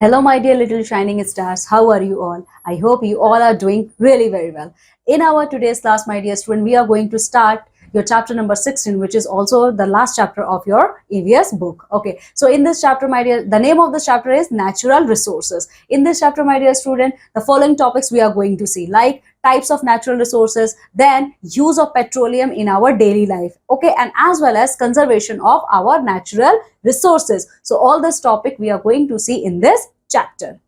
Hello, my dear little shining stars. How are you all? I hope you all are doing really very well. In our today's class, my dear student, we are going to start your chapter number 16, which is also the last chapter of your EVS book. Okay, so in this chapter, my dear, the name of this chapter is Natural Resources. In this chapter, my dear student, the following topics we are going to see, like types of natural resources, then use of petroleum in our daily life, okay, and as well as conservation of our natural resources. So all this topic we are going to see in this chapter.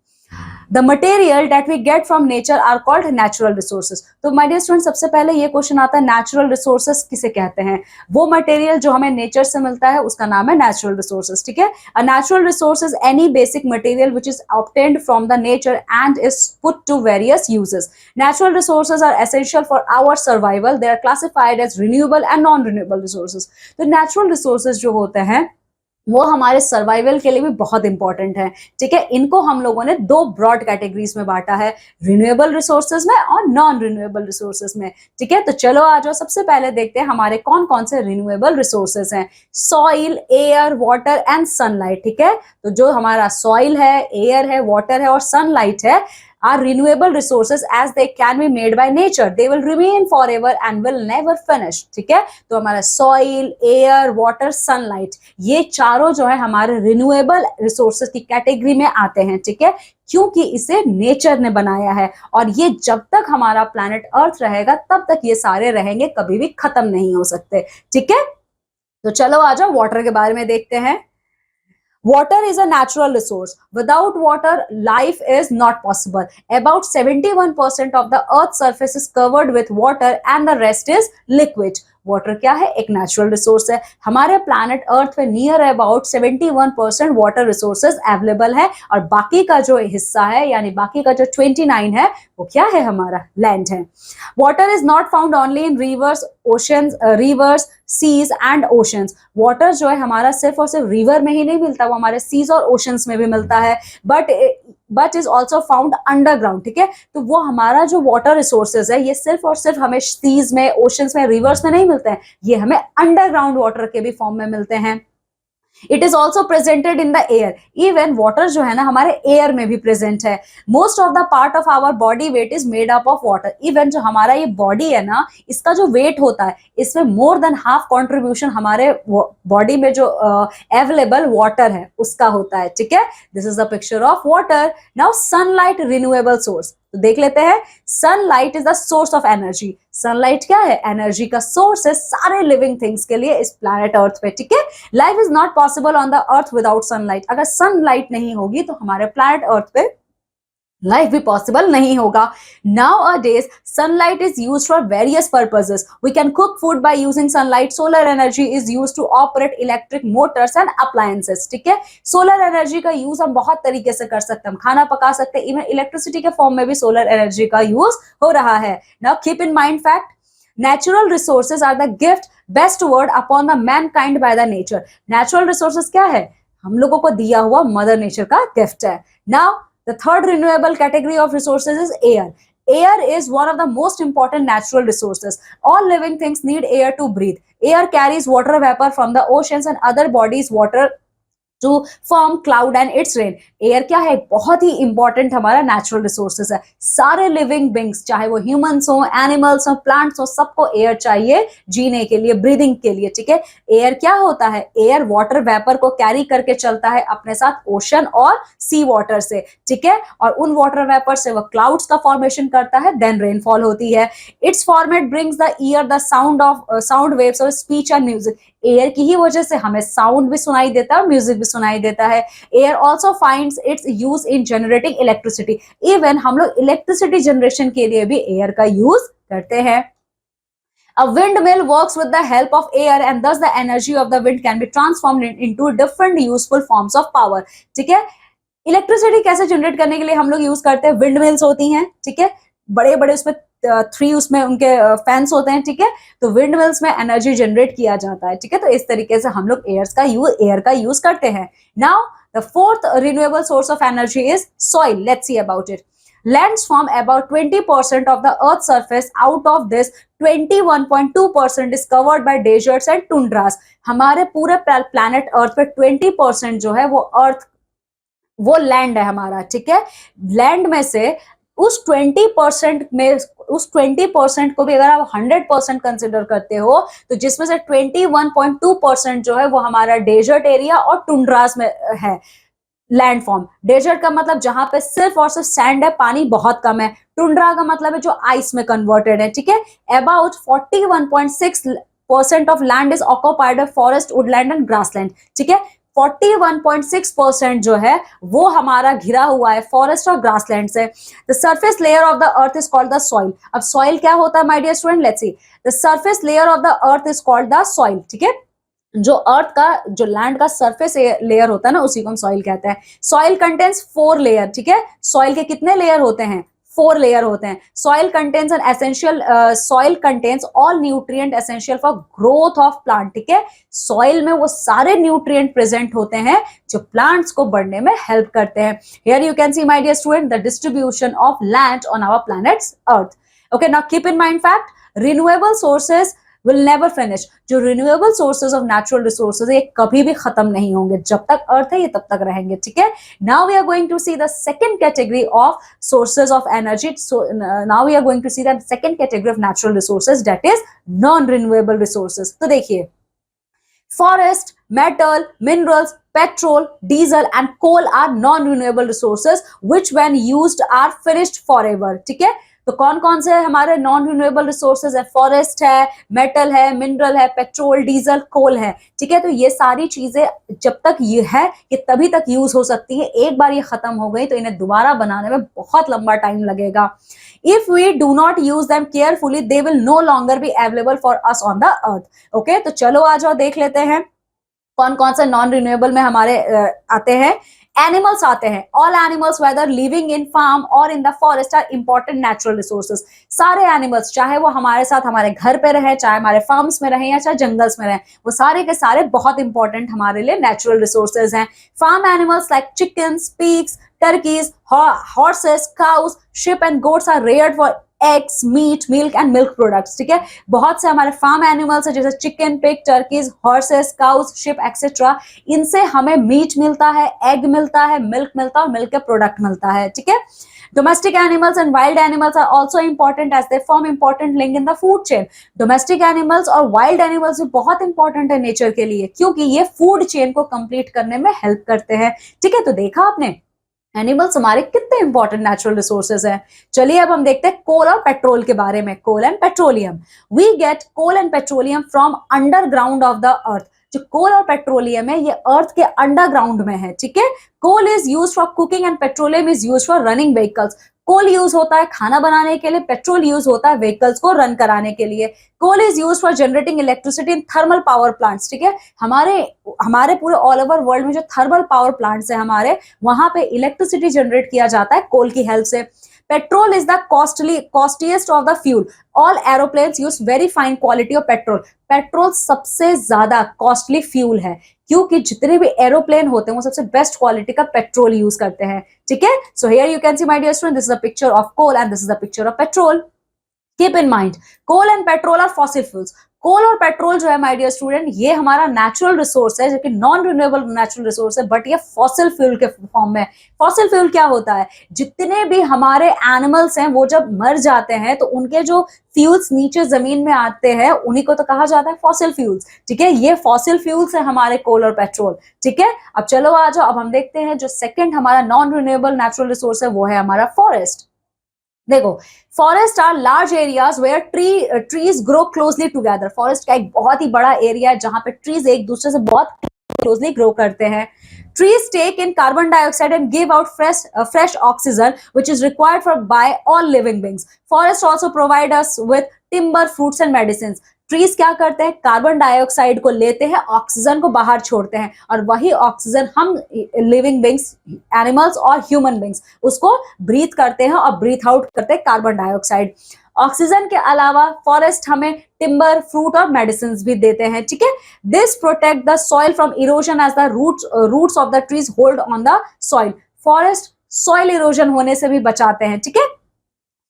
The material that we get from nature are called natural resources. तो my dear students, सबसे पहले ये question आता है natural resources किसे कहते हैं? वो मटेरियल जो हमें नेचर से मिलता है उसका नाम है natural resources. ठीक है? A natural resource is any basic material which is obtained from the nature and is put to various uses. Natural resources are essential for our survival. They are classified as renewable and non-renewable resources. तो natural resources जो होते हैं वो हमारे survival के लिए भी बहुत इंपॉर्टेंट है. ठीक है, इनको हम लोगों ने दो ब्रॉड कैटेगरीज में बांटा है, रिन्यूएबल रिसोर्सेज में और नॉन रिन्यूएबल रिसोर्सेज में. ठीक है, तो चलो आ जाओ, सबसे पहले देखते हैं हमारे कौन कौन से रिन्यूएबल रिसोर्सेज हैं. Soil, air, water and sunlight. ठीक है, तो जो हमारा सॉइल है, एयर है, वाटर है और सनलाइट है are renewable resources as they can be made by nature. They will remain forever and will never finish. ठीक है, तो हमारा सॉइल, एयर, वाटर, सनलाइट, ये चारों जो है हमारे रिन्यूएबल रिसोर्सेज की कैटेगरी में आते हैं. ठीक है, क्योंकि इसे नेचर ने बनाया है और ये जब तक हमारा प्लैनेट अर्थ रहेगा तब तक ये सारे रहेंगे, कभी भी खत्म नहीं हो सकते. ठीक है, तो चलो आ जाओ वाटर के बारे में देखते हैं. Water is a natural resource. Without water, life is not possible. About 71% of the Earth's surface is covered with water and the rest is liquid. Water क्या है? एक नेचुरल रिसोर्स है. हमारे प्लैनेट अर्थ पे near about 71% water resources available है और बाकी का जो हिस्सा है यानी बाकी का जो 29 है वो क्या है? हमारा लैंड है. Water is not found only in rivers, oceans, rivers, seas and oceans. Water जो है हमारा सिर्फ और सिर्फ रिवर में ही नहीं मिलता, वो हमारे सीज और ओशंस में भी मिलता है. But is also found underground. ठीक है, तो वो हमारा जो वाटर रिसोर्सेज है ये सिर्फ और सिर्फ हमें सीज में, ओशंस में, रिवर्स में नहीं मिलते हैं, ये हमें अंडरग्राउंड वाटर के भी फॉर्म में मिलते हैं. It is also presented in the air. Even water जो है ना हमारे एयर में भी प्रेजेंट है. Most of the part of our body weight is made up of water. Even जो हमारा ये बॉडी है ना, इसका जो वेट होता है इसमें मोर देन हाफ कॉन्ट्रीब्यूशन हमारे बॉडी में जो अवेलेबल वाटर है उसका होता है. ठीक है, this is the picture of water. Now sunlight, renewable source. तो देख लेते हैं, sunlight is the source of energy. Sunlight क्या है? एनर्जी का सोर्स है सारे लिविंग थिंग्स के लिए इस प्लैनेट अर्थ पे. ठीक है, life is not possible on the earth without sunlight. अगर सनलाइट नहीं होगी तो हमारे प्लैनेट अर्थ पे लाइफ भी पॉसिबल नहीं होगा. Nowadays, sunlight is used for various purposes. We can cook food by using sunlight. Solar energy is used to operate electric motors and appliances. ठीक है, सोलर एनर्जी का यूज हम बहुत तरीके से कर सकते हैं. हम खाना पका सकते हैं, इवन इलेक्ट्रिसिटी के फॉर्म में भी सोलर एनर्जी का यूज हो रहा है. Now keep in mind fact, natural resources are the gift bestowed upon the mankind by the nature. Natural resources क्या है? हम लोगों को दिया हुआ मदर नेचर का गिफ्ट है. Now the third renewable category of resources is air. Air is one of the most important natural resources. All living things need air to breathe. Air carries water vapor from the oceans and other bodies water to form cloud and its rain. Air क्या है? बहुत ही important हमारा natural resources है. सारे living beings, चाहे वो humans हो, animals हो, प्लांट्स हो, सबको एयर चाहिए जीने के लिए, ब्रीदिंग के लिए. ठीक है, एयर क्या होता है? एयर वाटर वेपर को कैरी करके चलता है अपने साथ ओशन और सी वाटर से. ठीक है, और उन वाटर वेपर से वो क्लाउड्स का फॉर्मेशन करता है, देन रेनफॉल होती है. It's format brings the year the sound waves और स्पीच एंड म्यूजिक. एयर की ही वजह से हमें साउंड भी सुनाई देता है और म्यूजिक भी सुनाई देता है. Air also finds it's use in generating electricity. Even हम लोग इलेक्ट्रिसिटी जनरेशन के लिए भी एयर का यूज करते हैं. A windmill works with the help of air and thus the energy of the wind can be transformed into different useful forms of power. ठीक है, इलेक्ट्रिसिटी कैसे जनरेट करने के लिए हम लोग यूज करते हैं? विंडमिल्स होती हैं. ठीक है, बड़े बड़े उसमें 3 उसमें उनके फैंस होते हैं. ठीक है, तो विंड मिल्स में एनर्जी जनरेट किया जाता है. ठीक है, तो इस तरीके से हम लोग एयर का यूज करते हैं. Now the fourth renewable source of energy is soil. Let's see about it. Lands form about 20% of the Earth's surface. Out of this, 21.2% is covered by deserts and tundras. हमारे पूरे planet Earth पे 20% जो है वो अर्थ वो land है हमारा, ठीक है। लैंड में से उस 20% में, उस 20% को भी अगर आप 100% कंसिडर करते हो, तो जिसमें से 21.2% जो है वो हमारा डेजर्ट एरिया और टुंड्रास में है। लैंड फॉर्म, डेजर्ट का मतलब जहां पे सिर्फ और सिर्फ सैंड है, पानी बहुत कम है। टुंड्रा का मतलब है जो आइस में कन्वर्टेड है, ठीक है। About 41.6% of land is occupied by forest, Woodland and grassland, ठीक है। 41.6% जो है वो हमारा घिरा हुआ है फॉरेस्ट और ग्रासलैंड से। The surface layer of the earth is called the soil. अब सॉइल क्या होता है my dear student, let's see. The surface layer of the earth is called the soil, ठीक है। जो अर्थ का, जो लैंड का सरफेस लेयर होता है ना, उसी को हम सॉइल कहते हैं। सॉइल कंटेन्स 4 लेयर, ठीक है। सॉइल के कितने लेयर होते हैं? 4 लेयर होते हैं। Soil contains an essential, soil contains all nutrient essential for growth of plant, ठीक है। सॉइल में वो सारे न्यूट्रिएंट प्रेजेंट होते हैं जो प्लांट्स को बढ़ने में हेल्प करते हैं। Here you can see my dear student the distribution of land on our planets earth. Okay, now keep in mind fact, renewable sources will never finish। जो renewable sources of natural resources ये कभी भी खत्म नहीं होंगे, जब तक अर्थ है ये तब तक रहेंगे, ठीक है। Now we are going to see the second category of sources of energy. So now we are going to see the second category of natural resources, that is non renewable resources. तो देखिए, forest, metal, minerals, petrol, diesel and coal are non-renewable resources which when used are finished forever, ठीक है। तो कौन कौन से हमारे non renewable resources है? फॉरेस्ट है, मेटल है, मिनरल है, पेट्रोल, डीजल, कोल है, ठीक है। तो ये सारी चीजें जब तक ये है ये तभी तक यूज हो सकती है। एक बार ये खत्म हो गई तो इन्हें दोबारा बनाने में बहुत लंबा टाइम लगेगा। If we do not use them carefully, they will no longer be available for us on the earth. Okay, तो चलो आ जाओ देख लेते हैं कौन कौन से नॉन रिन्यूएबल में हमारे आते हैं। एनिमल्स आते हैं। All animals whether living in farm और in the forest are important natural resources. सारे एनिमल्स, चाहे वो हमारे साथ हमारे घर पे रहे, चाहे हमारे फार्म्स में रहे या चाहे जंगल्स में रहे, वो सारे के सारे बहुत इंपॉर्टेंट हमारे लिए नेचुरल रिसोर्सेज हैं। Farm animals like chickens, pigs, turkeys, horses, cows, sheep and goats are reared for eggs, meat, milk and milk products, ठीक है। बहुत से हमारे फार्म एनिमल्स है जैसे chicken, pig, turkeys, horses, cows, sheep etcetera. इनसे हमें मीट मिलता है, एग मिलता है, मिल्क मिलता है और मिल्क के प्रोडक्ट मिलता है, ठीक है। Domestic animals and wild animals are also important as they form important link in the food chain. Domestic animals और wild animals भी बहुत important है नेचर के लिए, क्योंकि ये फूड चेन को कंप्लीट करने में हेल्प करते हैं, ठीक है। तो देखा आपने एनिमल्स हमारे कितने इंपॉर्टेंट नेचुरल रिसोर्सेज हैं। चलिए अब हम देखते हैं कोल और पेट्रोल के बारे में। Coal and petroleum, we get coal and petroleum from underground of the earth. जो कोल और पेट्रोलियम है ये अर्थ के अंडरग्राउंड में है, ठीक है। Coal is used for cooking and petroleum is used for running vehicles. Coal use होता है खाना बनाने के लिए, पेट्रोल यूज होता है व्हीकल्स को रन कराने के लिए। Coal is use for generating electricity in thermal power plants, ठीक है। हमारे हमारे पूरे ऑल ओवर वर्ल्ड में जो थर्मल पावर प्लांट्स है हमारे, वहां पे इलेक्ट्रिसिटी जनरेट किया जाता है कोल की हेल्प से। Petrol is the costliest of the fuel. All aeroplanes use very fine quality of petrol. Petrol सबसे ज्यादा कॉस्टली फ्यूल है, क्योंकि जितने भी एरोप्लेन होते हैं वो सबसे बेस्ट क्वालिटी का पेट्रोल यूज करते हैं, ठीक है। So here you can see my dear student, this is a picture of coal and this is a picture of petrol. Keep in mind, coal and petrol are fossil fuels. Coal और petrol जो है my dear student, ये हमारा natural resource है, जो कि non renewable natural resource है, but ये फॉसिल फ्यूल के फॉर्म में। फॉसिल फ्यूल क्या होता है? जितने भी हमारे एनिमल्स हैं वो जब मर जाते हैं तो उनके जो फ्यूल्स नीचे जमीन में आते हैं उन्हीं को तो कहा जाता है फॉसिल फ्यूल्स, ठीक है। ये फॉसिल फ्यूल्स है हमारे कोल और पेट्रोल, ठीक है। अब चलो आ जाओ, अब हम देखते हैं जो सेकंड हमारा नॉन रिन्यूएबल नेचुरल रिसोर्स है वो है हमारा फॉरेस्ट। देखो, forest are large areas where trees grow closely together. Forest का एक बहुत ही बड़ा एरिया है जहां पे ट्रीज एक दूसरे से बहुत क्लोजली ग्रो करते हैं। Trees take in carbon dioxide and give out fresh oxygen, which is required for by all living beings. Forests also provide us with timber, fruits and medicines. Trees क्या करते हैं? Carbon dioxide को लेते हैं, oxygen को बाहर छोड़ते हैं, और वही ऑक्सीजन हम लिविंग बींग्स, एनिमल्स और ह्यूमन बींग्स उसको ब्रीथ करते हैं और ब्रीथ आउट करते हैं कार्बन डाइऑक्साइड। ऑक्सीजन के अलावा फॉरेस्ट हमें टिम्बर, फ्रूट और मेडिसिन भी देते हैं, ठीक है। This protect the soil from erosion as the roots of the trees hold on the soil. Forest soil erosion होने से भी बचाते हैं, ठीक है।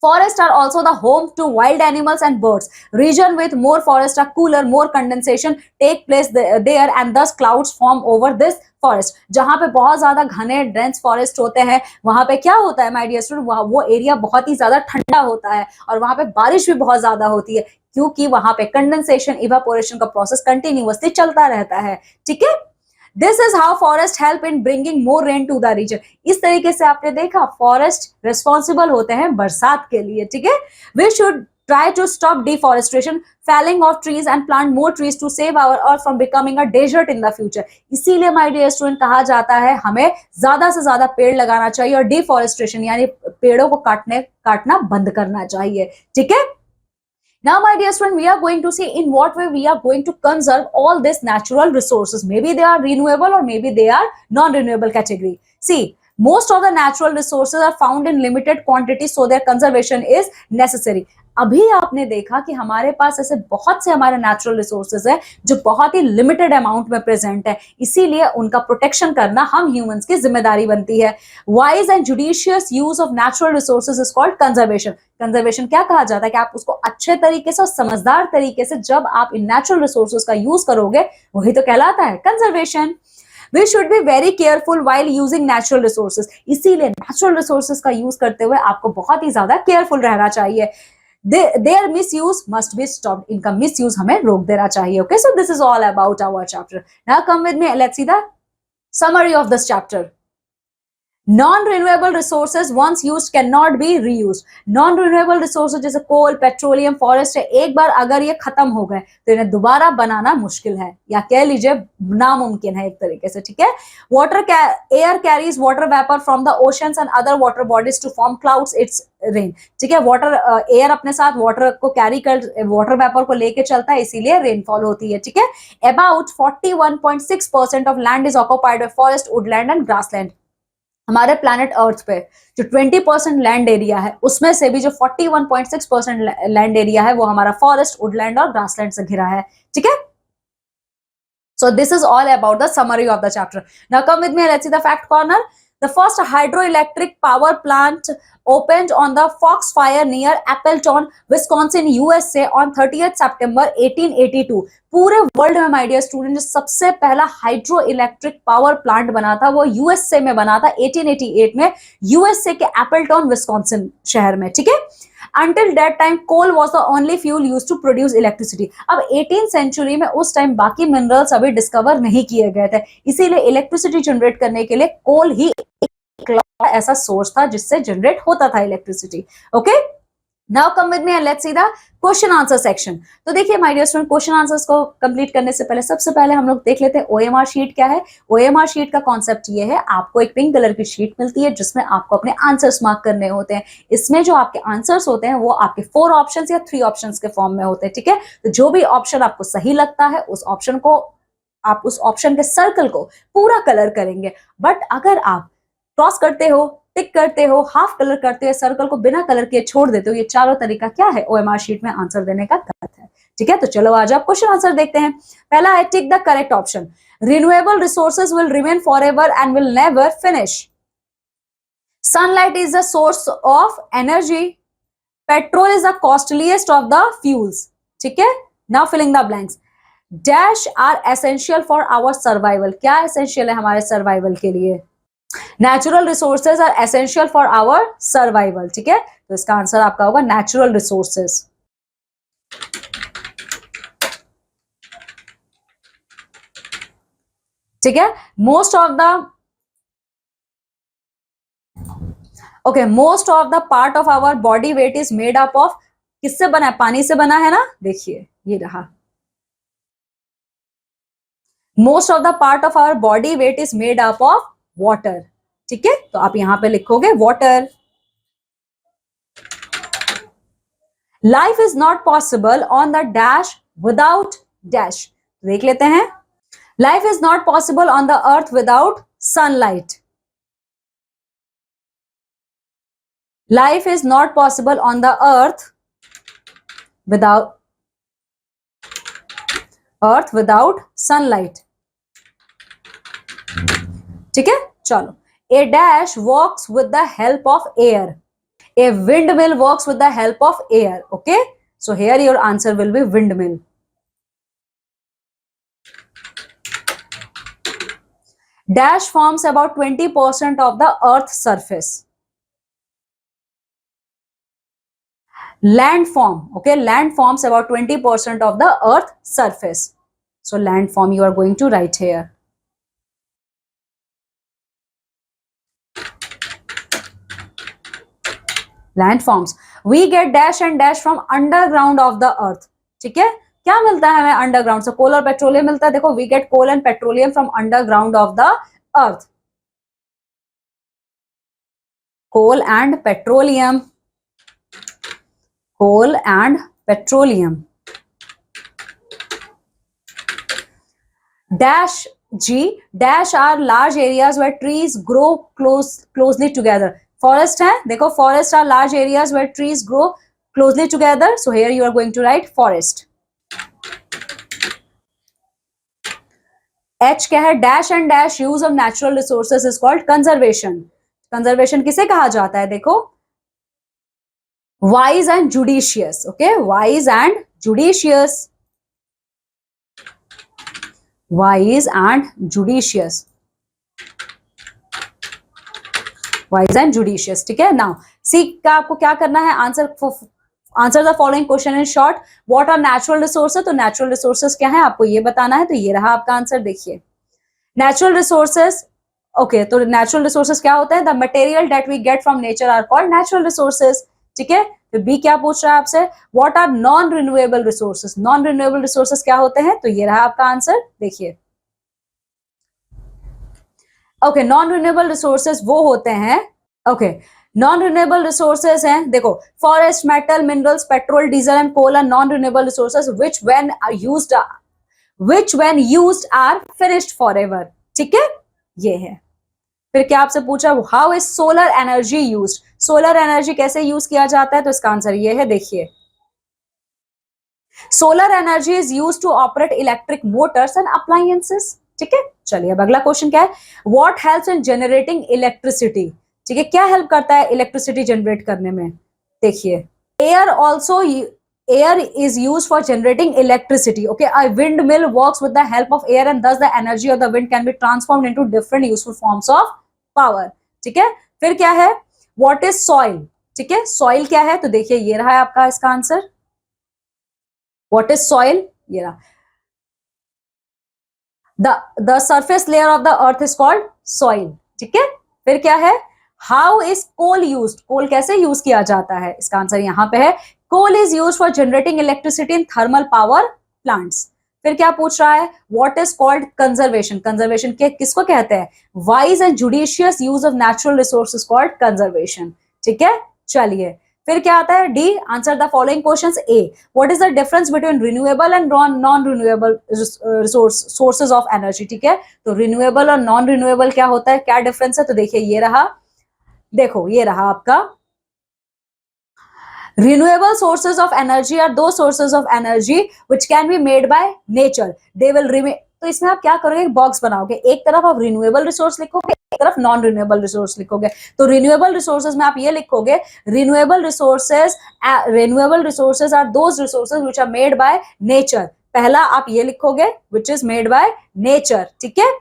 Forests are also the home to wild animals and birds. Region with more forests are cooler, more condensation take place there and thus clouds form over this forest. जहां पे बहुत ज्यादा घने डेंस फॉरेस्ट होते हैं वहां पे क्या होता है माय डियर स्टूडेंट, वो एरिया बहुत ही ज्यादा ठंडा होता है और वहां पे बारिश भी बहुत ज्यादा होती है क्योंकि वहां पे कंडेंसेशन इवापोरेशन का प्रोसेस कंटिन्यूअसली चलता रहता है. ठीक है, this is how forest help in bringing more rain to the region. इस तरीके से आपने देखा फॉरेस्ट रिस्पॉन्सिबल होते हैं बरसात के लिए. ठीक है, we should try to stop deforestation, felling of trees and plant more trees to save our earth from becoming a desert in the future. इसीलिए my dear student कहा जाता है हमें ज्यादा से ज्यादा पेड़ लगाना चाहिए और डिफॉरेस्टेशन यानी पेड़ों को काटना बंद करना चाहिए. ठीक है, now my dear student we are going to see in what way we are going to conserve all these natural resources. Maybe they are renewable or maybe they are non-renewable category. See, most of the natural resources are found in limited quantity so their conservation is necessary. अभी आपने देखा कि हमारे पास ऐसे बहुत से हमारे natural resources है जो बहुत ही लिमिटेड अमाउंट में प्रेजेंट है, इसीलिए उनका प्रोटेक्शन करना हम ह्यूमंस की जिम्मेदारी बनती है. Wise and judicious use of natural resources is called conservation. Conservation क्या कहा जाता है कि आप उसको अच्छे तरीके से और समझदार तरीके से जब आप इन नेचुरल रिसोर्सेज का यूज करोगे वही तो कहलाता है conservation. We should be very careful while using natural resources. इसीलिए नेचुरल रिसोर्सेज का यूज करते हुए आपको बहुत ही ज्यादा केयरफुल रहना चाहिए. Their misuse must be stopped. इनका misuse हमें रोक देना चाहिए. Okay, so this is all about our chapter. Now come with me. Let's see the summary of this chapter. Non-renewable resources once used cannot be reused. Non-renewable resources जैसे कोल, petroleum, forest है, एक बार अगर ये खत्म हो गए तो इन्हें दोबारा बनाना मुश्किल है या कह लीजिए नामुमकिन है एक तरीके से. ठीक है, air carries water vapour from the oceans and other water bodies to form clouds it's rain. ठीक है, वाटर एयर अपने साथ वाटर को कैरी कर वाटर वेपर को लेके चलता है इसीलिए रेनफॉल होती है. ठीक है, about 41.6% of land is occupied by forest, Woodland and grassland. हमारे प्लैनेट अर्थ पे जो 20% लैंड एरिया है उसमें से भी जो 41.6% लैंड एरिया है वो हमारा फॉरेस्ट, वुडलैंड और ग्रासलैंड से घिरा है. ठीक है, so this is all about the summary of the chapter. Now come with me, let's see the fact corner. The first hydroelectric power plant opened on the Foxfire near Appleton, Wisconsin, USA on 30th September 1882. पूरे world में my dear student जो सबसे पहला hydro electric power plant बना था वो USA में बना था 1888 में, यूएसए के एप्पलटॉन विस्कॉन्सिन शहर में. ठीक है, Until that time, coal was the only fuel used to produce electricity. अब 18th सेंचुरी में उस टाइम बाकी मिनरल्स अभी डिस्कवर नहीं किए गए थे, इसीलिए इलेक्ट्रिसिटी जनरेट करने के लिए कोल ही एक ऐसा सोर्स था जिससे जनरेट होता था electricity. Okay, now come with me and let's see the question answer section. तो देखिए my dear student, question answers को कंप्लीट करने से पहले सबसे पहले हम लोग देख लेते हैं ओएमआर शीट क्या है. ओएमआर शीट का कॉन्सेप्ट ये है, आपको एक पिंक कलर की शीट मिलती है जिसमें आपको अपने आंसर्स मार्क करने होते हैं. इसमें जो आपके आंसर्स होते हैं वो आपके 4 ऑप्शंस या 3 ऑप्शंस के फॉर्म में होते हैं. ठीक है, तो जो भी ऑप्शन आपको सही लगता है उस ऑप्शन को आप उस ऑप्शन के सर्कल को पूरा कलर करेंगे. बट अगर आप क्रॉस करते हो, टिक करते हो, हाफ कलर करते हो, सर्कल को बिना कलर किए छोड़ देते हो, ये चारों तरीका क्या है ओएमआर शीट में आंसर देने का गलत है. ठीक है, तो चलो आज आप क्वेश्चन आंसर देखते हैं. पहला है tick the correct option. Renewable resources will remain forever and will never finish. Sunlight is the source of energy. Petrol is the costliest of the fuels. ठीक है, now filling the blanks. Dash are essential for our survival. क्या essential है हमारे survival के लिए? Natural resources are essential for our survival. ठीक है, तो इसका आंसर आपका होगा नेचुरल रिसोर्सेज. ठीक है, most of the part of our body weight is made up of. किससे बना है? पानी से बना है ना. देखिए ये रहा. Most of the part of our body weight is made up of water. ठीक है, तो आप यहां पे लिखोगे water. Life is not possible on the dash without dash. देख लेते हैं. Life is not possible on the earth without sunlight. Life is not possible on the earth without sunlight. ठीक है, चलो. A dash works with the help of air. A windmill works with the help of air. Okay, so here your answer will be windmill. Dash forms about 20% of the earth's surface. Landform. Okay, land forms about 20% of the earth's surface. So landform you are going to write here. Landforms. We get dash and dash from underground of the earth. ठीक है, क्या मिलता है हमें underground से? कोल और petroleum मिलता है. देखो, we get coal and petroleum from underground of the earth. Coal and petroleum. Coal and petroleum. Dash G. Dash are large areas where trees grow closely together. Forest है, देखो, forest are large areas where trees grow closely together. So here you are going to write forest. H क्या है? Dash and dash use of natural resources is called conservation. Conservation किसे कहा जाता है? देखो, wise and judicious. Okay, wise and judicious. Wise and judicious. Wise and judicious. ठीक है. Now see का आपको क्या करना है? Answer the following question in short. What are natural resources? तो natural resources क्या है आपको ये बताना है. तो ये रहा आपका आंसर. देखिए, natural resources. Okay, तो natural resources क्या होता है? The material that we get from nature are called natural resources. ठीक है. तो बी क्या पूछ रहा है आपसे? What are non renewable resources. Non renewable resources क्या होते हैं? तो ये रहा आपका आंसर. देखिए, ओके, नॉन रिन्यूएबल रिसोर्सेज वो होते हैं. ओके, नॉन रिन्यूएबल रिसोर्सेज हैं, देखो, forest, metal, minerals, petrol, diesel and coal are non renewable resources which when used are finished forever. ठीक है, ये है. फिर क्या आपसे पूछा? How is solar energy used. Solar energy कैसे यूज किया जाता है? तो इसका आंसर ये है. देखिए, solar energy is use to operate electric motors and appliances. ठीक है, चलिए अब अगला क्वेश्चन क्या है? What helps in generating electricity. ठीक है, क्या हेल्प करता है इलेक्ट्रिसिटी जनरेट करने में? देखिए, air is used for generating electricity. Okay, a windmill works with the help of air and thus the energy of the wind can be transformed into different useful forms of power. ठीक है, फिर क्या है? What is soil. ठीक है, soil क्या है? तो देखिए, ये रहा है आपका इसका आंसर. What is soil? ये रहा. The surface layer of the earth is called soil. ठीक है, फिर क्या है? How is coal used. कोल कैसे यूज किया जाता है? इसका आंसर यहाँ पे है. Coal is used for generating electricity in thermal power plants. फिर क्या पूछ रहा है? What is called conservation. Conservation के किसको कहते हैं? Wise and judicious use of natural resources called conservation. ठीक है, चलिए, फिर क्या आता है? D. Answer the following questions. A. What is the difference between renewable and non-renewable sources of energy. ठीक है, तो renewable और non-renewable क्या होता है? क्या डिफरेंस है? तो देखिए, ये रहा. देखो, ये रहा आपका. Renewable sources of energy are those sources of energy which can be made by nature. They will remain. तो इसमें आप क्या करोगे? एक बॉक्स बनाओगे. एक तरफ आप रिन्यूएबल रिसोर्स लिखोगे, एक तरफ नॉन रिन्यूएबल रिसोर्स लिखोगे. तो रिन्यूएबल रिसोर्सेज में आप ये लिखोगे, renewable resources are those resources which are made by nature. पहला आप ये लिखोगे, which is made by nature. ठीक है.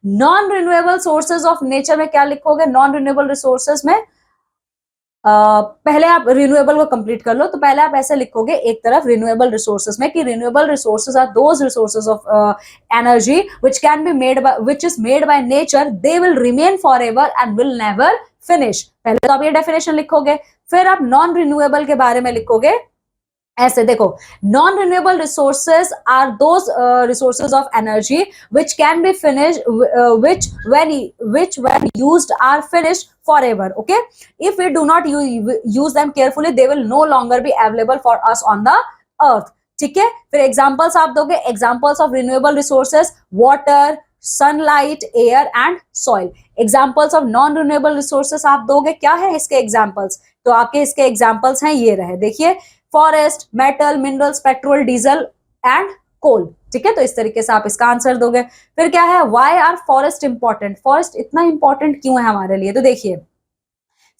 Non renewable sources of nature में क्या लिखोगे? नॉन रिन्यूएबल रिसोर्सेज में पहले आप रिन्यूएबल को कंप्लीट कर लो. तो पहले आप ऐसे लिखोगे एक तरफ रिन्यूएबल रिसोर्सेज में कि renewable resources are those resources of energy which can be made by which is made by nature. They will remain forever and will never finish. पहले तो आप ये डेफिनेशन लिखोगे, फिर आप नॉन रिन्यूएबल के बारे में लिखोगे ऐसे. देखो, non renewable resources are those resources of energy which can be finished which when used are finished forever. Okay, if we do not use them carefully they will no longer be available for us on the earth. ठीक है, फिर examples आप दोगे. Examples of renewable resources: water, sunlight, air and soil. Examples of non renewable resources आप दोगे. क्या है इसके एग्जांपल्स? तो आपके इसके एग्जांपल्स हैं, ये रहे. देखिए, forest, metal, minerals, petrol, diesel and coal. ठीक है, तो इस तरीके से आप इसका आंसर दोगे. फिर क्या है? Why are forest important. Forest इतना इंपॉर्टेंट क्यों है हमारे लिए? तो देखिए,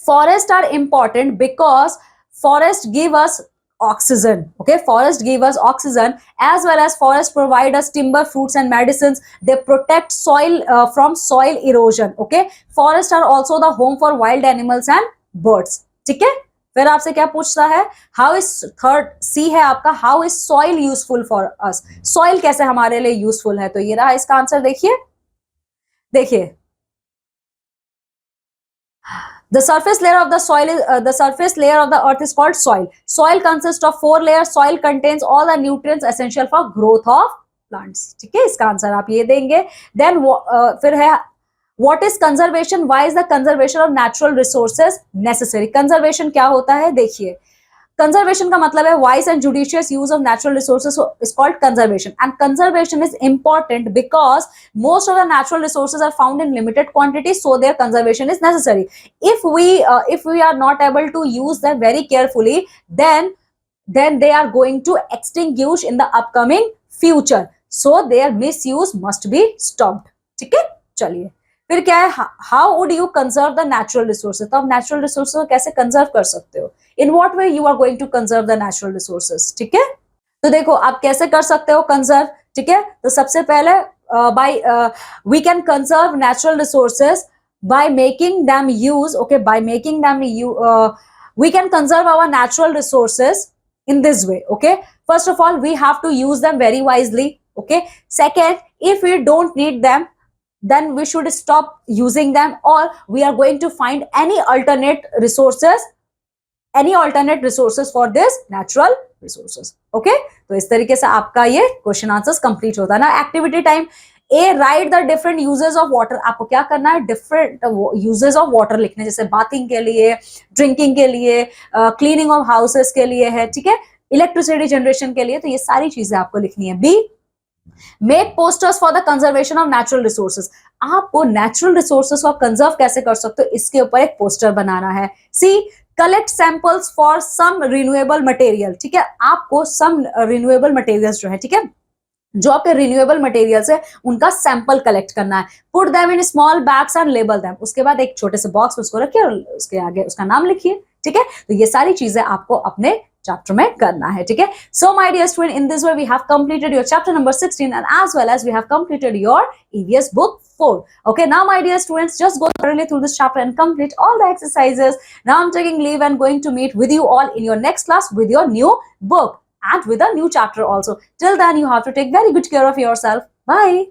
Forests are important because forests give us oxygen. Okay, forests give us oxygen, as well as forests provide us timber, fruits and medicines. They protect soil from soil erosion. Okay, forests are also the home for wild animals and birds. ठीक है, फिर आपसे क्या पूछता है, how is, third C है आपका, how is soil useful for us, soil कैसे हमारे लिए यूजफुल है, तो ये रहा इसका आंसर। देखिए देखिए, the surface layer of the soil is the surface layer of the earth is called soil. Soil consists of 4 layers. Soil contains all the nutrients essential for growth of plants. ठीक है, इसका answer आप ये देंगे। Then फिर है, what is conservation? Why is the conservation of natural resources necessary? Conservation क्या होता है, देखिए, कंजर्वेशन का मतलब है wise and judicious use of natural resources is called conservation, and conservation is important because most of the natural resources are found in limited quantity, so there conservation is necessary. if we are not able to use them very carefully, then they are going to extinguish in the upcoming future, so their misuse must be stopped. ठीक है, चलिए फिर क्या है, how would you conserve the natural resources, तो आप natural resources को कैसे कंजर्व कर सकते हो, in what way you are going to conserve the natural resources. ठीक है, तो देखो आप कैसे कर सकते हो कंजर्व. ठीक है, तो सबसे पहले by we can conserve natural resources by making them use, okay, by making them we can conserve our natural resources in this way. Okay, first of all we have to use them very wisely. Okay, second, if we don't need them, then we should stop using them, or we are going to find any alternate resources for this natural resources. Okay, तो इस तरीके से आपका ये question answers complete होता है ना. Activity time A, right the different uses of water. आपको क्या करना है, डिफरेंट यूजेस ऑफ वाटर लिखने, जैसे बाथिंग के लिए, ड्रिंकिंग के लिए, क्लीनिंग ऑफ हाउसेस के लिए है. ठीक है, इलेक्ट्रिसिटी जनरेशन के लिए, तो ये सारी चीजें आपको लिखनी है. B, make posters for the conservation of natural resources. आपको नेचुरल रिसोर्सेज को कंजर्व कैसे कर सकते हो, इसके ऊपर एक पोस्टर बनाना है. See, collect samples for some renewable material. ठीक है, आपको सम रिन्यूएबल मटेरियल्स जो है, ठीक है, जो आपके रिन्यूएबल मटेरियल्स है उनका सैंपल कलेक्ट करना है. Put them in small bags and label them. उसके बाद एक छोटे से बॉक्स में उसको रखिए और उसके आगे उसका नाम लिखिए. ठीक है, तो ये सारी चीजें आपको अपने चैप्टर में करना है. ठीक है, so my dear student, in this way we have completed your chapter number 16 and as well as we have completed your EVS book 4. Okay, now my dear students, just go thoroughly through this chapter and complete all the exercises. Now I'm taking leave and going to meet with you all in your next class with your new book and with a new chapter also. Till then, you have to take very good care of yourself. Bye.